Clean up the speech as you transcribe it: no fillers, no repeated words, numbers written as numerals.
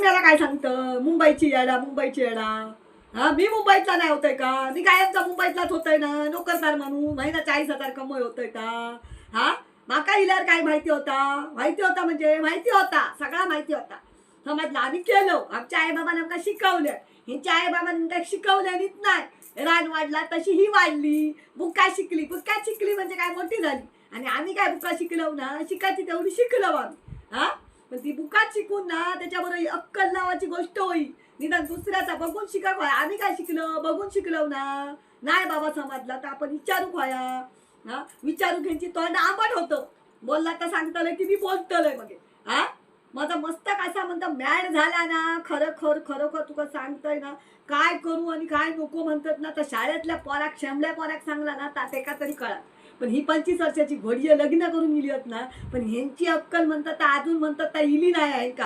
दुसऱ्याला काय सांगतं मुंबईची येडा मुंबईची येडा. हा मी मुंबईतला नाही होतय का? मी कायमचा मुंबईतलाच होतय ना, नोकरदार म्हणून महिना 40,000 कमवय होतय का? हा माका इल्यावर काय माहिती होता म्हणजे माहिती होता, सगळा माहिती होता. समजलं, आम्ही केलो. आमच्या आईबाबांना आमका शिकवलं. ह्यांच्या आईबाबांना शिकवल्यानीच नाही रान वाढला, तशी ही वाढली. बुक्का शिकली म्हणजे काय मोठी झाली. आणि आम्ही काय बुक्का शिकलो ना, शिकायची तेवढी शिकलो आम्ही. हा पण ती बुकात शिकून ना त्याच्याबरोबर अक्कल नावाची गोष्ट होईल. निदान दुसऱ्याचा बघून शिका व्हाय. आम्ही काय शिकलो? बघून शिकलो ना. नाही बाबा समजला तर आपण विचारू व्हाया. हा विचारू घ्यायची तोंड आंबट होतं. बोलला तर सांगतलंय की मी बोलतलंय मग. हा माझा मस्तक असा म्हणतो मॅड झाला ना. खरोखर तुका सांगतोय ना, काय करू आणि काय नको म्हणतात ना, तर शाळेतल्या पोराक शेंबल्या पोराक सांगला ना एका तरी कळा. पण ही 25 वर्षाची घोडी लग्न करून गेली होत ना, पण ह्यांची अक्कल म्हणतात अजून म्हणतात इली नाही आहे का?